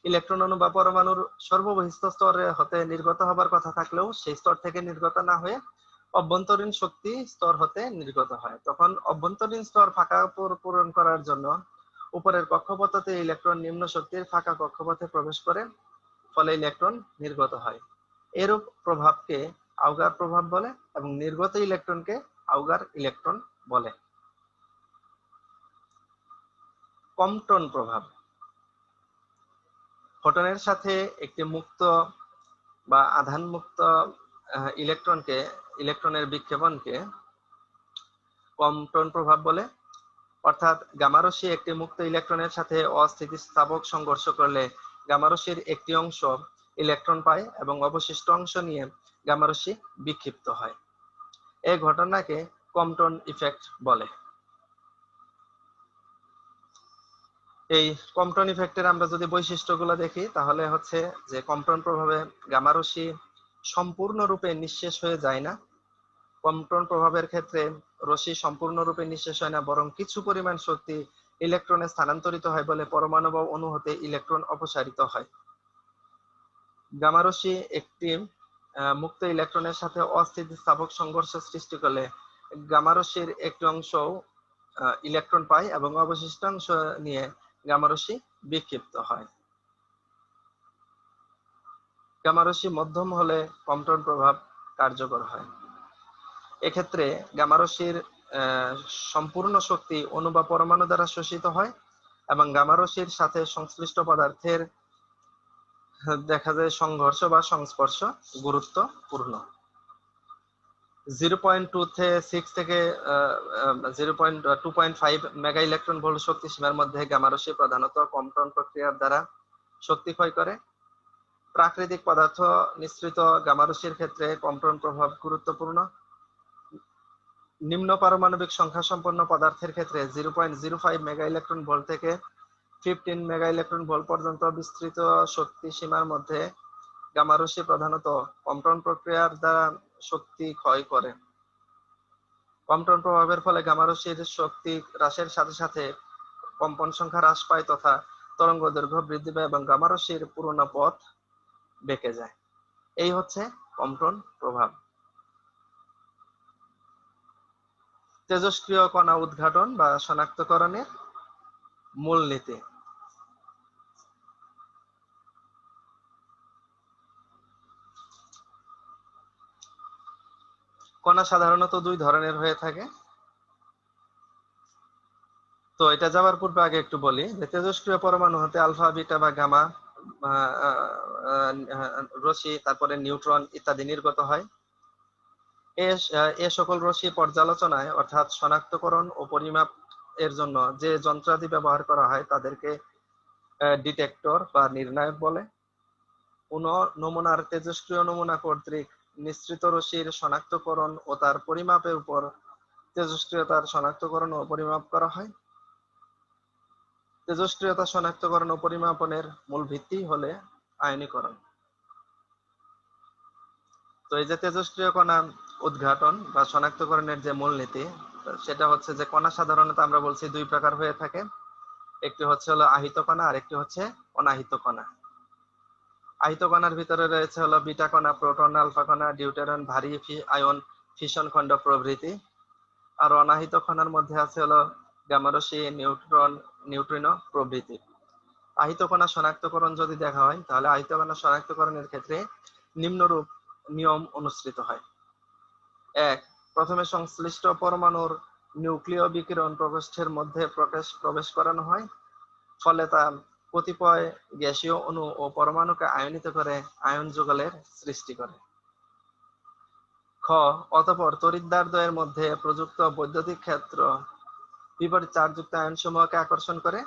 ইলেকট্রন অণু বা পরমাণুর সর্ববহিস্থ স্তরে হতে নির্গত হবার কথা থাকলেও সেই স্তর থেকে নির্গত না হয়ে অভ্যন্তরীণ শক্তি স্তর হতে নির্গত হয়। তখন অভ্যন্তরীণ স্তর ফাঁকা পূরণ করার জন্য উপরের কক্ষপথে ইলেকট্রন নিম্ন শক্তির ফাঁকা কক্ষপথে প্রবেশ করে, ফলে ইলেকট্রন নির্গত হয়। এরূপ প্রভাবকে আউগার প্রভাব বলে এবং নির্গত ইলেকট্রনকে আউগার ইলেকট্রন বলে। কম্পটন প্রভাব। ফটনের সাথে একটি মুক্ত বা আধান মুক্ত ইলেকট্রনের বিক্ষেপণকে কম্পটন প্রভাব বলে। অর্থাৎ গামারশ্মি একটি মুক্ত ইলেকট্রনের সাথে অস্থিতিস্থাপক সংঘর্ষ করলে গামারশ্মির একটি অংশ ইলেকট্রন পায় এবং অবশিষ্ট অংশ নিয়ে গামারশ্মি বিক্ষিপ্ত হয়। এই ঘটনাকে কম্পটন ইফেক্ট বলে। এই কম্পটন ইফেক্টের আমরা যদি বৈশিষ্ট্যগুলো দেখি তাহলে হচ্ছে যে কম্পটন প্রভাবে গামারশ্মি সম্পূর্ণরূপে নিঃশেষ হয়ে যায় না। কম্পটন প্রভাবের ক্ষেত্রে রশ্মি সম্পূর্ণরূপে নিঃশেষ হয় না, বরং কিছু পরিমাণ শক্তি ইলেকট্রনে স্থানান্তরিত হয় বলে পরমাণু বা অণু হতে ইলেকট্রন অপসারিত হয়। গামারশ্মি একটি মুক্ত ইলেকট্রনের সাথে অস্থিতিস্থাপক সংঘর্ষ সৃষ্টি করলে গামারশ্মির একটি অংশ ইলেকট্রন পায় এবং অবশিষ্ট অংশ নিয়ে গামারশ্মি বিক্ষিপ্ত হয়। গামারশ্মি মধ্যম হলে কম্পটন প্রভাব কার্যকর হয়। এক্ষেত্রে গামারশ্মির সম্পূর্ণ শক্তি অণু বা পরমাণু দ্বারা শোষিত হয় এবং গামারশ্মির সাথে সংশ্লিষ্ট পদার্থের দেখা যায় সংঘর্ষ বা সংস্পর্শ গুরুত্বপূর্ণ। 0.26 থেকে 0.2.5 মেগা ইলেকট্রন ভোল্ট শক্তি সীমার মধ্যে গামারশ্মি প্রধানত কম্পটন প্রক্রিয়ার দ্বারা শক্তি ক্ষয় করে। প্রাকৃতিক পদার্থ নিঃসৃত গামারশ্মির ক্ষেত্রে কম্পটন প্রভাব গুরুত্বপূর্ণ। নিম্ন পারমাণবিক সংখ্যা সম্পন্ন পদার্থের ক্ষেত্রে 0.05 মেগা ইলেকট্রন ভোল্ট থেকে 15 মেগা ইলেকট্রন ভোল্ট পর্যন্ত বিস্তৃত শক্তি সীমার মধ্যে গামারশ্মি প্রধানত কম্পটন প্রক্রিয়ার দ্বারা শক্তি ক্ষয় করে। কম্পটন প্রভাবের ফলে গামারশ্মির শক্তি হ্রাসের সাথে সাথে কম্পন সংখ্যা হ্রাস পায় তথা তরঙ্গ দৈর্ঘ্য বৃদ্ধি পায় এবং গামা রশ্মির পুরোনো পথ বেঁকে যায়। এই হচ্ছে কম্পন প্রভাব। তেজস্ক্রিয় কণা উদ্ঘাটন বা শনাক্তকরণের মূলনীতি। কণা সাধারণত দুই ধরনের হয়ে থাকে। তো এটা যাওয়ার পূর্বে আগে একটু বলি যে তেজস্ক্রিয় পরমাণু হতে আলফা, বিটা বা গামা রশ্মি, তারপরে নিউট্রন ইত্যাদি নির্গত হয়। এ সকল রশ্মি পর্যালোচনায় অর্থাৎ শনাক্তকরণ ও পরিমাপ এর জন্য যে যন্ত্রাদি ব্যবহার করা হয় তাদেরকে ডিটেক্টর বা নির্ণায়ক বলে। কোন নমুনার তেজস্ক্রিয় নমুনা কর্তৃক নিঃসৃত রশ্মির শনাক্তকরণ ও তার পরিমাপের উপর তেজস্ক্রিয়তার শনাক্তকরণ ও পরিমাপ করা হয়। তেজস্ক্রিয়তা শনাক্তকরণ ও পরিমাপনের মূল ভিত্তি হলে আয়নীকরণ। তো এই যে তেজস্ক্রিয় কণা উদ্ঘাটন বা শনাক্তকরণের যে মূলনীতি, সেটা হচ্ছে যে কণা সাধারণত আমরা বলছি দুই প্রকার হয়ে থাকে। একটি হচ্ছে হলো আহিত কণা আর একটি হচ্ছে অনাহিত কণা। আহিত কণার ভিতরে রয়েছে হলো বিটা কণা, প্রোটন, আলফা কণা, ডিউটেরন, ভারী আয়ন, ফিশন খণ্ড প্রভৃতি। আর অনাহিত কণার মধ্যে আছে হলো গামা রশ্মি, নিউট্রন, নিউট্রিনো প্রভৃতি। আহিত কণা শনাক্তকরণ যদি দেখা হয় তাহলে আহিত কণা শনাক্তকরণের ক্ষেত্রে নিম্নরূপ নিয়ম অনুসৃত হয়। 1. প্রথমে সংশ্লিষ্ট পরমাণুর নিউক্লিয় বিকিরণ প্রকোষ্ঠের মধ্যে প্রবেশ করানো হয়, ফলে তা কতিপয় গ্যাসীয় অণু ও পরমাণুকে আয়নিত করে আয়ন যুগলের সৃষ্টি করে। খ. অতঃপর তড়িৎদ্বারদ্বয়ের মধ্যে প্রযুক্ত বৈদ্যুতিক ক্ষেত্র বিপরীত চার্জযুক্ত আয়নসমূহকে আকর্ষণ করে।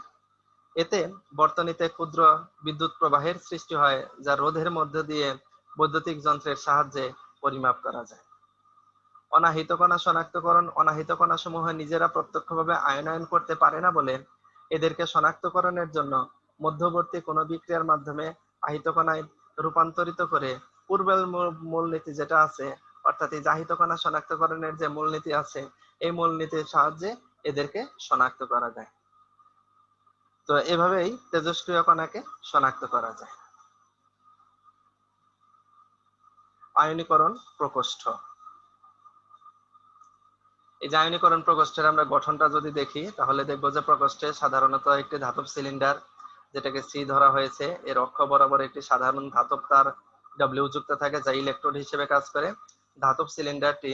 এতে বর্তনীতে ক্ষুদ্র বিদ্যুৎ প্রবাহের সৃষ্টি হয়, যা রোধের মধ্য দিয়ে বৈদ্যুতিক যন্ত্রের সাহায্যে পরিমাপ করা যায়। অনাহিত কণা শনাক্তকরণ। অনাহিত কণাসমূহ নিজেরা প্রত্যক্ষভাবে আয়নায়ন করতে পারে না বলে এদেরকে শনাক্তকরণের জন্য মধ্যবর্তী কোনো বিক্রিয়ার মাধ্যমে আহিত কণায় রূপান্তরিত করে পূর্বের মূলনীতি যেটা আছে, অর্থাৎ এই আহিত কণা শনাক্তকরণের যে মূলনীতি আছে, এই মূলনীতির সাহায্যে এদেরকে শনাক্ত করা যায়। তো এভাবেই তেজস্ক্রিয় কণাকে শনাক্ত করা যায়। আয়নীকরণ প্রকোষ্ঠ। এই যে আয়নীকরণ প্রকোষ্ঠের আমরা গঠনটা যদি দেখি তাহলে দেখবো যে প্রকোষ্ঠে সাধারণত একটি ধাতব সিলিন্ডার, যেটাকে সি ধরা হয়েছে, এর অক্ষ বরাবর একটি সাধারণ ধাতব তার ডব্লিউ যুক্ত থাকে, যা ইলেকট্রোড হিসেবে কাজ করে। ধাতব সিলিন্ডারটি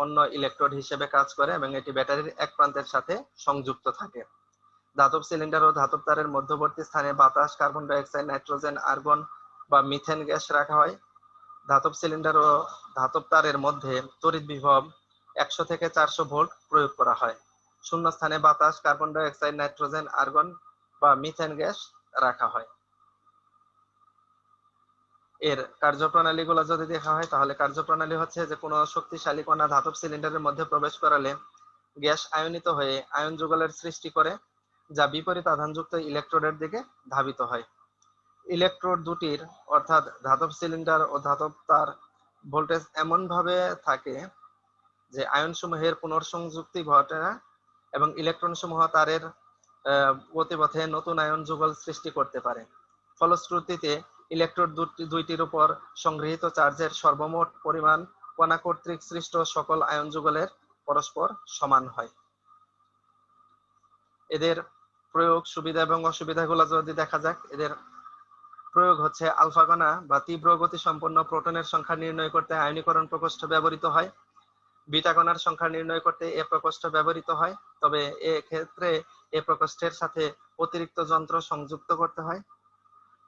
অন্য ইলেকট্রোড হিসেবে কাজ করে এবং এটি ব্যাটারির এক প্রান্তের সাথে সংযুক্ত থাকে। ধাতব সিলিন্ডার ও ধাতব তারের মধ্যবর্তী স্থানে বাতাস, carbon die oxide, nitrogen, argon বা মিথেন গ্যাস রাখা হয়। ধাতব সিলিন্ডার ও ধাতব তারের মধ্যে তড়িৎ বিভব 100 থেকে 400 ভোল্ট প্রয়োগ করা হয়। শূন্য স্থানে বাতাস, carbon die oxide, nitrogen, argon বা মিথেন গ্যাস রাখা হয়। এর কার্যপ্রণালীগুলো যদি দেখা হয় তাহলে কার্যপ্রণালী হচ্ছে যে কোনো শক্তিশালী কণা ধাতব সিলিন্ডারের মধ্যে প্রবেশ করালে গ্যাস আয়নিত হয়ে আয়ন যুগলের সৃষ্টি করে, যা বিপরীত আধানযুক্ত ইলেকট্রোডের দিকে ধাবিত হয়। ইলেকট্রোড দুটির অর্থাৎ ধাতব সিলিন্ডার ও ধাতব তার ভোল্টেজ এমন ভাবে থাকে যে আয়ন সমূহের পুনর্সংযুক্তি ঘটে না এবং ইলেকট্রন সমূহ তারের গতিপথে নতুন আয়ন যুগল সৃষ্টি করতে পারে। ফলশ্রুতিতে ইলেকট্রোড দুইটির উপর সংগৃহীত চার্জের সর্বমোট পরিমাণ কণা কর্তৃক সৃষ্ট সকল আয়ন যুগলের পরস্পর সমান হয়। এদের প্রয়োগ, সুবিধা এবং অসুবিধাগুলো যদি দেখা যাক, এদের প্রয়োগ হচ্ছে আলফা কণা বা তীব্র গতি সম্পন্ন প্রোটনের সংখ্যা নির্ণয় করতে আয়নীকরণ প্রকোষ্ঠ ব্যবহৃত হয়। বিটা কণার সংখ্যা নির্ণয় করতে এ প্রকোষ্ঠ ব্যবহৃত হয়, তবে এ ক্ষেত্রে এ প্রকোষ্ঠের সাথে অতিরিক্ত যন্ত্র সংযুক্ত করতে হয়।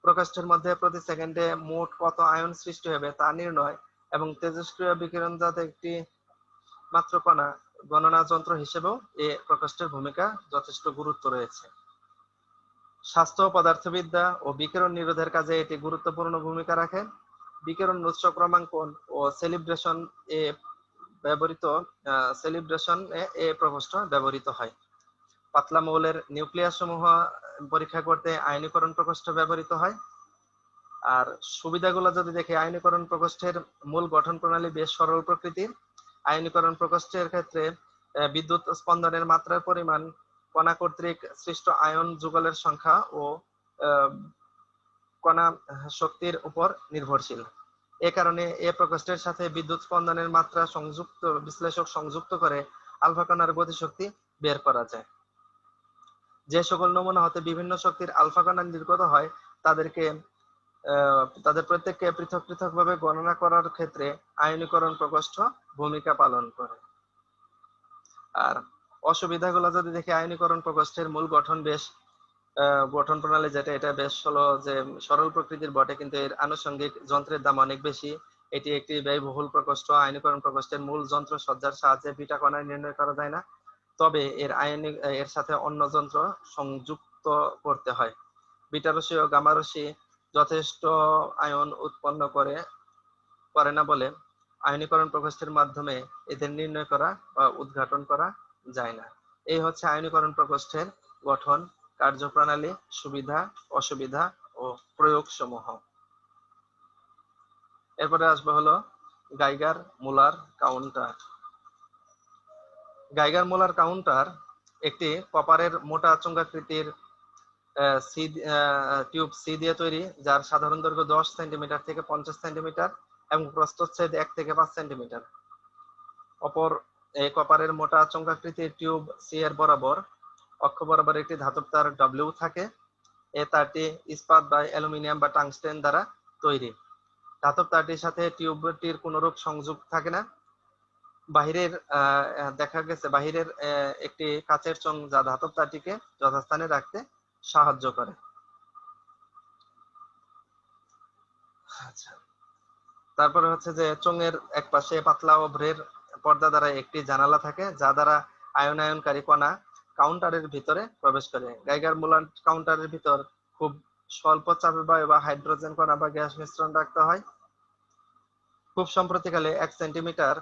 প্রকোষ্ঠের মধ্যে প্রতি সেকেন্ডে মোট কত আয়ন সৃষ্টি হবে তা নির্ণয় এবং তেজস্ক্রিয় বিকিরণজাত একটি মাত্র কণা গণনা যন্ত্র হিসেবেও এ প্রকোষ্ঠের ভূমিকা যথেষ্ট গুরুত্ব রয়েছে। স্বাস্থ্য, পদার্থবিদ্যা ও বিকিরণ নিরোধের কাজে এটি গুরুত্বপূর্ণ ভূমিকা রাখে। বিকিরণ উৎস ক্রমাঙ্কন ও সেলিব্রেশন এ প্রকোষ্ঠ ব্যবহৃত হয়। পাতলা মৌলের নিউক্লিয়াস সমূহ পরীক্ষা করতে আয়নীকরণ প্রকোষ্ঠ ব্যবহৃত হয়। আর সুবিধাগুলো যদি দেখি, আয়নীকরণ প্রকোষ্ঠের মূল গঠন প্রণালী বেশ সরল প্রকৃতির। আয়নীকরণ প্রকোষ্ঠের ক্ষেত্রে বিদ্যুৎ স্পন্দনের মাত্রার পরিমাণ কণা কর্তৃক সৃষ্ট আয়ন যুগলের সংখ্যা ও কণা শক্তির উপর নির্ভরশীল। এ কারণে এ প্রকোষ্ঠের সাথে বিদ্যুৎ স্পন্দনের মাত্রা বিশ্লেষক সংযুক্ত করে আলফা কণার গতিশক্তি বের করা যায়। যে সকল নমুনা হতে বিভিন্ন শক্তির আলফা কণা নির্গত হয় তাদের প্রত্যেককে পৃথক পৃথকভাবে গণনা করার ক্ষেত্রে আয়নীকরণ প্রকোষ্ঠ ভূমিকা পালন করে। আর অসুবিধাগুলো যদি দেখি, আয়নীকরণ প্রকোষ্ঠের মূল গঠন প্রণালী যেটা, এটা বেশ হলো যে সরল প্রকৃতির বটে, কিন্তু এর আনুষঙ্গিক যন্ত্রের দাম অনেক বেশি। এটি একটি ব্যয়বহুল প্রকোষ্ঠ। আয়নীকরণ প্রকোষ্ঠের মূল যন্ত্র সজ্জার সাহায্যে বিটা কণা নির্ণয় করা যায় না, তবে এর সাথে অন্য যন্ত্র সংযুক্ত করতে হয়। বিটা রশ্মি ও গামা রশ্মি যথেষ্ট আয়ন উৎপন্ন করে না বলে আয়নীকরণ প্রকোষ্ঠের মাধ্যমে এদের নির্ণয় করা বা উদ্ঘাটন করা যায় না। এই হচ্ছে আয়নীকরণ প্রকোষ্ঠের গঠন, কার্যপ্রণালী, সুবিধা, অসুবিধা ও প্রয়োগ সমূহ। এরপরে আসবে হলো গাইগার মুলার কাউন্টার। গাইগার মুলার কাউন্টার একটি কপারের মোটা চোঙাকৃতির টিউব সি দিয়ে তৈরি, যার সাধারণ দৈর্ঘ্য 10 সেন্টিমিটার থেকে 50 সেন্টিমিটার এবং প্রস্থচ্ছেদ 1 থেকে 5 সেন্টিমিটার। অপর এই কপারের মোটা চোঙাকৃতির টিউব সি এর বরাবর অক্ষ বরাবর একটি ধাতব তার ডব্লিউ থাকে। এই তারটি ইস্পাত বা অ্যালুমিনিয়াম বা টাংস্টেন দ্বারা তৈরি। ধাতব তারটির সাথে টিউবটির কোনরূপ সংযোগ থাকে না। দেখা গেছে বাহিরের একটি কাচের চোঙ, যা ধাতব তারটিকে যথাস্থানে রাখতে সাহায্য করে। আচ্ছা, তারপরে হচ্ছে যে চোঙের এক পাশে পাতলা অভ্রের পর্দা দ্বারা একটি জানালা থাকে, যা দ্বারা আয়নায়নকারী কণা কাউন্টারের ভিতরে প্রবেশ করে। গাইগার মুলার কাউন্টারের ভিতর খুব স্বল্প চাপে বায়ু বা হাইড্রোজেন কণা বা গ্যাস মিশ্রণ রাখতে হয়। খুব সম্প্রতিকালে 1 সেন্টিমিটার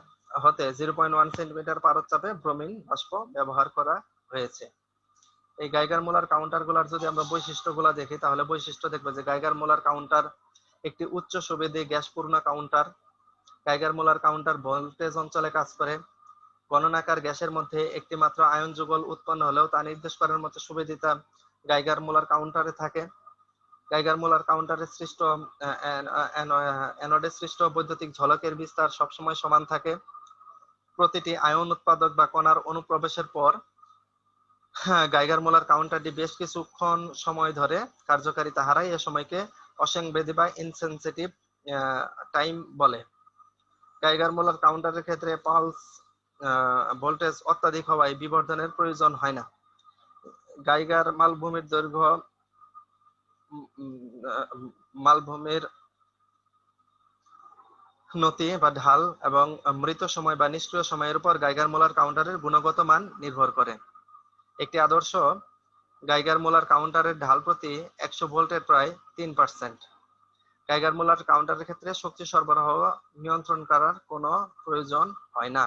হতে 0.1 সেন্টিমিটার পারদ চাপে ব্রোমিন বাষ্প ব্যবহার করা হয়েছে। এই গাইগার মুলার কাউন্টারগুলোর যদি আমরা বৈশিষ্ট্যগুলো দেখি, তাহলে বৈশিষ্ট্য দেখবো যে গাইগার মুলার কাউন্টার একটি উচ্চ সুবেদী গ্যাসপূর্ণ কাউন্টার। গাইগার মুলার কাউন্টার ভোল্টেজ অঞ্চলে কাজ করে। গণনাকার গ্যাসের মধ্যে একটি মাত্র আয়ন যুগল উৎপন্ন হলেও তা নির্দেশ করার মতো সুবেদিতা গাইগার মুলার কাউন্টারে থাকে। গাইগার মুলার কাউন্টারে সৃষ্ট অ্যানোডে সৃষ্ট বৈদ্যুতিক ঝলকের বিস্তার সবসময় সমান থাকে। প্রতিটি আয়ন উৎপাদক বা কণার অনুপ্রবেশের পর গাইগার মুলার কাউন্টারটি বেশ কিছুক্ষণ সময় ধরে কার্যকারিতা হারায়। এ সময়কে অসংবেদী বা ইনসেনসিটিভ টাইম বলে। গাইগার মুলার কাউন্টারের ক্ষেত্রে পালস ভোল্টেজ অত্যাধিক হওয়ায় বিবর্ধনের প্রয়োজন হয় না। গাইগার মালভূমির দৈর্ঘ্য মালভূমির নতি বা ঢাল এবং মৃত সময় বা নিষ্ক্রিয় সময়ের উপর গাইগার মুলার কাউন্টারের গুণগত মান নির্ভর করে। একটি আদর্শ গাইগার মুলার কাউন্টারের ঢাল প্রতি 100 ভোল্টের প্রায় 3%। গাইগার মুলার কাউন্টারের ক্ষেত্রে শক্তি সরবরাহ নিয়ন্ত্রণ করার কোনো প্রয়োজন হয় না।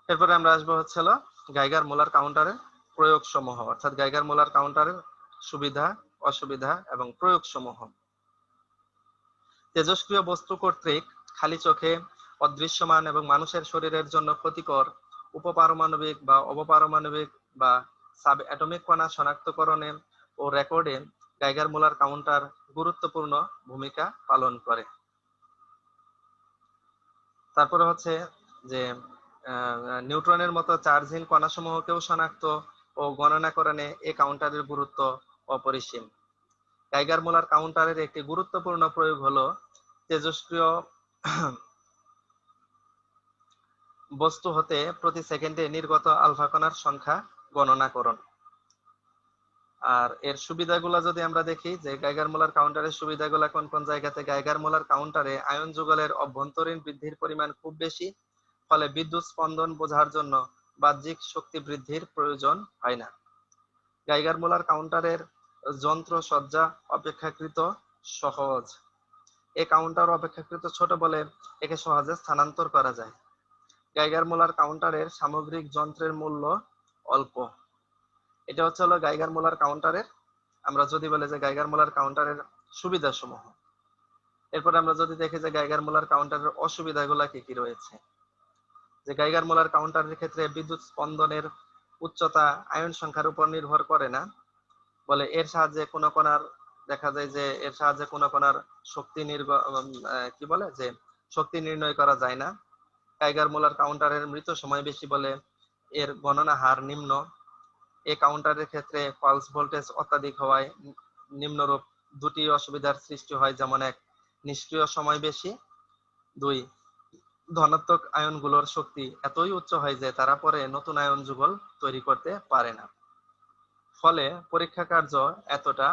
এরপরে আমরা আসবো হচ্ছে গাইগার মুলার কাউন্টারের প্রয়োগ সমূহ, অর্থাৎ গাইগার মুলার কাউন্টারের সুবিধা, অসুবিধা এবং প্রয়োগ সমূহ। তেজস্ক্রিয় বস্তু কর্তৃক খালি চোখে অদৃশ্যমান এবং মানুষের শরীরের জন্য ক্ষতিকর উপপারমাণবিক বা অবপারমাণবিক বা সাব অ্যাটমিক কণা শনাক্তকরণে ও রেকর্ডে গাইগার মুলার কাউন্টার গুরুত্বপূর্ণ ভূমিকা পালন করে। তারপরে হচ্ছে যে নিউট্রনের মতো চার্জহীন কণাসমূহকেও শনাক্ত ও গণনাকরণে এই কাউন্টারের গুরুত্ব অপরিসীম। গাইগার মুলার কাউন্টারের একটি গুরুত্বপূর্ণ প্রয়োগ হলো তেজস্ক্রিয় বস্তু হতে প্রতি সেকেন্ডে নির্গত আলফা কণার সংখ্যা গণনাকরণ। আর এর সুবিধাগুলো যদি আমরা দেখি, যে গাইগার মুলার কাউন্টারের সুবিধাগুলো কোন কোন জায়গাতে, গাইগার মুলার কাউন্টারে আয়ন যুগলের অভ্যন্তরীণ বৃদ্ধির পরিমাণ খুব বেশি, ফলে বিদ্যুৎ স্পন্দন বোঝার জন্য বাহ্যিক শক্তি বৃদ্ধির প্রয়োজন হয় না। গাইগার মুলার কাউন্টারের যন্ত্র সজ্জা অপেক্ষাকৃত সহজ। এই কাউন্টার অপেক্ষাকৃত ছোট বলে একে সহজে স্থানান্তর করা যায়। গাইগার মুলার কাউন্টারের সামগ্রিক যন্ত্রের মূল্য অল্প। এটা হচ্ছে গাইগার মুলার কাউন্টারের, আমরা যদি বলে যে গাইগার মুলার কাউন্টারের সুবিধা সমূহ। এরপর আমরা যদি দেখি যে গাইগার মুলার কাউন্টারের অসুবিধাগুলো কি কি রয়েছে, যে গাইগার মুলার কাউন্টারের ক্ষেত্রে বিদ্যুৎ স্পন্দনের উচ্চতা আয়ন সংখ্যার উপর নির্ভর করে না, বলে এর সাহায্যে কোন কণার দেখা যায় যে এর সাহায্যে কোন কণার শক্তি কি বলে যে শক্তি নির্ণয় করা যায় না। গাইগার মুলার কাউন্টারের মৃত সময় বেশি বলে এর গণনা হার নিম্ন। এই কাউন্টারের ক্ষেত্রে পালস ভোল্টেজ অত্যাধিক হওয়ায় নিম্নরূপ দুটি অসুবিধার সৃষ্টি হয়, যেমন এক, নিষ্ক্রিয় সময় বেশি, দুই, ধনাত্মক আয়নগুলোর শক্তি এতই উচ্চ হয় যে তারা পরে নতুন আয়ন যুগল তৈরি করতে পারে না, ফলে পরীক্ষা কার্য এতটা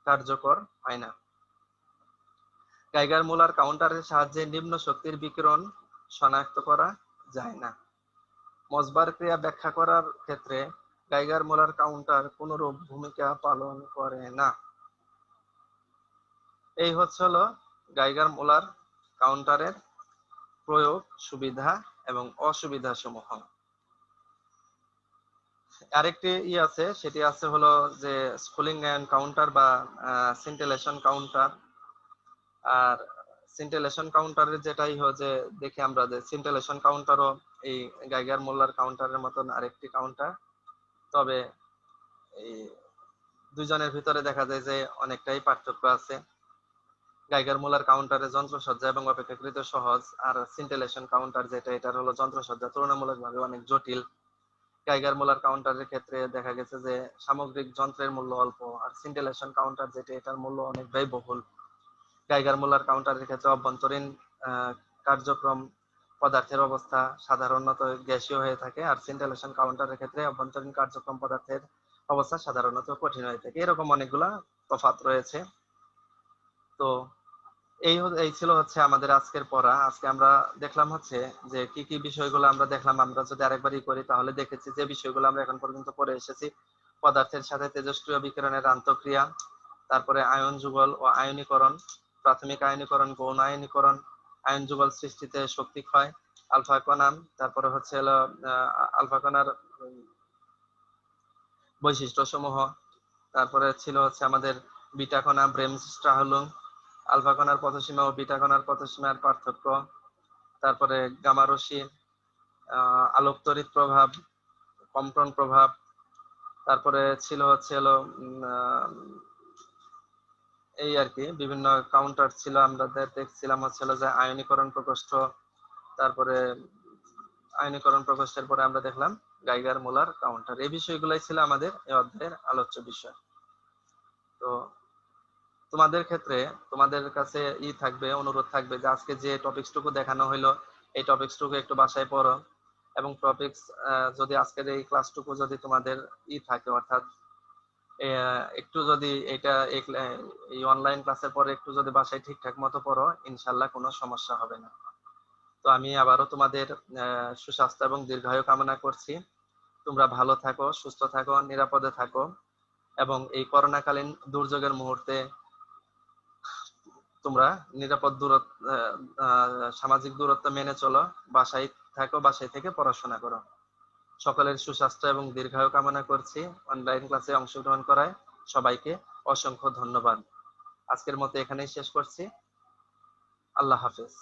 কার্যকর হয় না। গাইগার মুলার কাউন্টারের সাহায্যে নিম্ন শক্তির বিকিরণ শনাক্ত করা যায় না। মসবার ক্রিয়া ব্যাখ্যা করার ক্ষেত্রে গাইগার মুলার কাউন্টার কোনরূপ ভূমিকা পালন করে না। এই হলো গাইগার মুলার কাউন্টারের প্রয়োগ, সুবিধা এবং অসুবিধা সমূহ। আরেকটি আছে, সেটি আছে হলো যে স্ফুলিং আয়ন কাউন্টার বা সিন্টেলেশন কাউন্টার। আর সিন্টেলেশন কাউন্টারের যেটাই যে দেখি আমরা যে সিন্টেলেশন কাউন্টারও এই গাইগার মুলার কাউন্টারের মতন আরেকটি কাউন্টার, তবে এই দুইজনের ভিতরে দেখা যায় যে অনেকটাই পার্থক্য আছে। গাইগার মুলার কাউন্টারে যন্ত্রসজ্জা এবং অপেক্ষাকৃত সহজ, আর সিন্টেলেশন কাউন্টার যেটা এটার হলো যন্ত্রসজ্জা তুলনামূলকভাবে অনেক জটিল। গাইগার মুলার কাউন্টারের ক্ষেত্রে দেখা গেছে যে সামগ্রিক যন্ত্রের মূল্য অল্প, আর সিন্টেলেশন কাউন্টার যেটা এটার মূল্য অনেক ব্যয়বহুল। গাইগার মুলার কাউন্টারের ক্ষেত্রে অভ্যন্তরীণ কার্যক্রম পদার্থের অবস্থা সাধারণত গ্যাসীয় হয়ে থাকে, আর সিন্টেলেশন কাউন্টারের ক্ষেত্রে অভ্যন্তরীণ কার্যক্রম পদার্থের অবস্থা সাধারণত কঠিন হয়ে থাকে। এরকম অনেকগুলা তফাৎ রয়েছে। তো এই ছিল আমাদের আজকের পড়া। আজকে আমরা দেখলাম যে কি কি বিষয়গুলো আমরা দেখলাম, আমরা যদি আরেকবারই করি তাহলে দেখেছি যে বিষয়গুলো আমরা এখন পর্যন্ত পড়ে এসেছি: পদার্থের সাথে তেজস্ক্রিয় বিকিরণের আন্তঃক্রিয়া, তারপরে আয়ন যুগল ও আয়নীকরণ, প্রাথমিক আয়নীকরণ, গৌণ আয়নীকরণ, আয়ন যুগল সৃষ্টিতে শক্তি ক্ষয়, আলফা কণা, তারপরে হলো আলফা কণার বৈশিষ্ট্য সমূহ, তারপরে ছিল আমাদের বিটা কণা, ব্রেমস্ট্রাহলুং, আলফা কণার পথসীমা ও বিটা কণার পথসীমার পার্থক্য, তারপরে গামা রশ্মি, আলোক তড়িৎ প্রভাব, কম্পন প্রভাব, তারপরে ছিল এই আর কি বিভিন্ন কাউন্টার ছিল। আমরা দেখছিলাম যে আয়নীকরণ প্রকোষ্ঠ, তারপরে আয়নীকরণ প্রকোষ্ঠের পরে আমরা দেখলাম গাইগার মুলার কাউন্টার। এই বিষয়গুলাই ছিল আমাদের এই অধ্যায়ের আলোচ্য বিষয়। তো তোমাদের ক্ষেত্রে তোমাদের কাছে থাকবে, অনুরোধ থাকবে যে আজকে যে টপিকসটুকু দেখানো হলো এই টপিকসটুকু একটু বাসায় পড়ো, এবং টপিকস যদি আজকের এই ক্লাসটুকু যদি তোমাদের থাকে, অর্থাৎ একটু যদি এটা এই অনলাইন ক্লাসের পরে একটু যদি বাসায় ঠিকঠাক মতো পড়ো, ইনশাল্লাহ কোনো সমস্যা হবে না। তো আমি আবারও তোমাদের সুস্বাস্থ্য এবং দীর্ঘায়ু কামনা করছি। তোমরা ভালো থাকো, সুস্থ থাকো, নিরাপদে থাকো, এবং এই করোনাকালীন দুর্যোগের মুহূর্তে তোমরা নিরাপদ দূরত্ব, সামাজিক দূরত্ব মেনে চলো, বাসায় থাকো, বাসায় থেকে পড়াশোনা করো। সকলের সুস্বাস্থ্য এবং দীর্ঘায়ু কামনা করছি। অনলাইন ক্লাসে অংশগ্রহণ করায় সবাইকে অসংখ্য ধন্যবাদ। আজকের মতো এখানেই শেষ করছি। আল্লাহ হাফেজ।